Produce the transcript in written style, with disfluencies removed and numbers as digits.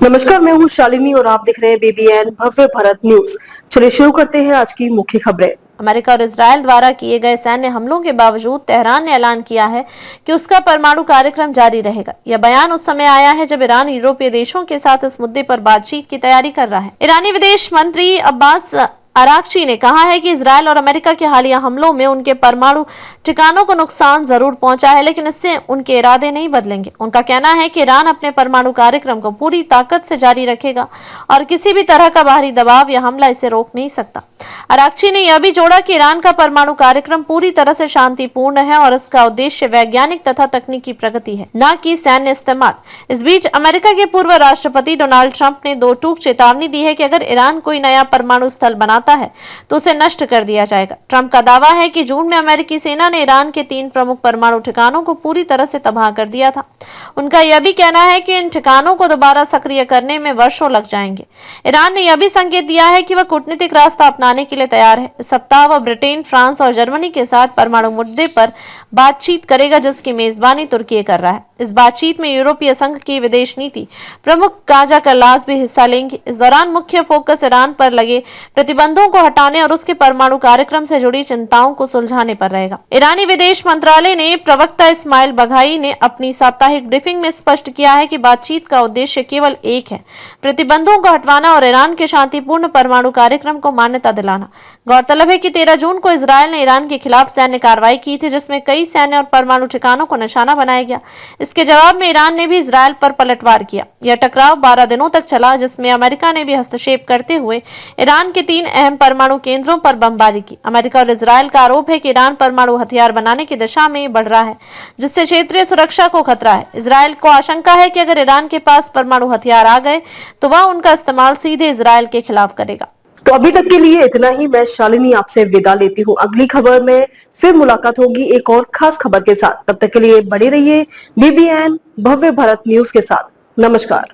नमस्कार, मैं हूँ शालिनी और आप देख रहे हैं BBN भव्य भारत न्यूज। चलिए शुरू करते हैं आज की मुख्य खबरें। अमेरिका और इजरायल द्वारा किए गए सैन्य हमलों के बावजूद तेहरान ने ऐलान किया है कि उसका परमाणु कार्यक्रम जारी रहेगा। यह बयान उस समय आया है जब ईरान यूरोपीय देशों के साथ इस मुद्दे पर बातचीत की तैयारी कर रहा है। ईरानी विदेश मंत्री अब्बास अराक्ची ने कहा है कि इजरायल और अमेरिका के हालिया हमलों में उनके परमाणु ठिकानों को नुकसान जरूर पहुंचा है, लेकिन इससे उनके इरादे नहीं बदलेंगे। उनका कहना है कि ईरान अपने परमाणु कार्यक्रम को पूरी ताकत से जारी रखेगा और किसी भी तरह का बाहरी दबाव या हमला इसे रोक नहीं सकता। अराक्ची ने यह भी जोड़ा कि ईरान का परमाणु कार्यक्रम पूरी तरह से शांतिपूर्ण है और इसका उद्देश्य वैज्ञानिक तथा तकनीकी प्रगति है, न कि सैन्य इस्तेमाल। इस बीच अमेरिका के पूर्व राष्ट्रपति डोनाल्ड ट्रंप ने दो टूक चेतावनी दी है कि अगर ईरान कोई नया परमाणु स्थल बनाता है तो उसे नष्ट कर दिया जाएगा। ट्रंप का दावा है कि जून में अमेरिकी सेना ने ईरान के 3 प्रमुख परमाणु ठिकानों को पूरी तरह से तबाह कर दिया था। उनका यह भी कहना है कि इन ठिकानों को दोबारा सक्रिय करने में वर्षों लग जाएंगे। ईरान ने यह भी संकेत दिया है कि वह कूटनीतिक रास्ता अपनाने के लिए तैयार है। इस सप्ताह वह ब्रिटेन, फ्रांस और जर्मनी के साथ परमाणु मुद्दे पर बातचीत करेगा, जिसकी मेजबानी तुर्की कर रहा है। इस बातचीत में यूरोपीय संघ की विदेश नीति प्रमुख काजा कल्लास भी हिस्सा लेंगे। इस दौरान मुख्य फोकस ईरान पर लगे प्रतिबंधों को हटाने और उसके परमाणु कार्यक्रम से जुड़ी चिंताओं को सुलझाने पर रहेगा। ईरानी विदेश मंत्रालय ने प्रवक्ता इस्माइल बघाई ने अपनी साप्ताहिक ब्रीफिंग में स्पष्ट किया है कि बातचीत का उद्देश्य केवल एक है, प्रतिबंधों को हटवाना और ईरान के शांतिपूर्ण परमाणु कार्यक्रम को मान्यता दिलाना। गौरतलब है कि 13 जून को इजरायल ने ईरान के खिलाफ सैन्य कार्रवाई की थी, जिसमें कई सैन्य और परमाणु ठिकानों को निशाना बनाया गया। इसके जवाब में ईरान ने भी इजरायल पर पलटवार किया। यह टकराव 12 दिनों तक चला, जिसमें अमेरिका ने भी हस्तक्षेप करते हुए ईरान के 3 अहम परमाणु केंद्रों पर बमबारी की। अमेरिका और इजरायल का आरोप है कि ईरान परमाणु हथियार बनाने की दिशा में बढ़ रहा है, जिससे क्षेत्रीय सुरक्षा को खतरा है। इजरायल को आशंका है कि अगर ईरान के पास परमाणु हथियार आ गए तो वह उनका इस्तेमाल सीधे इजरायल के खिलाफ करेगा। तो अभी तक के लिए इतना ही। मैं शालिनी आपसे विदा लेती हूँ। अगली खबर में फिर मुलाकात होगी एक और खास खबर के साथ। तब तक के लिए बने रहिए BBN भव्य भारत न्यूज के साथ। नमस्कार।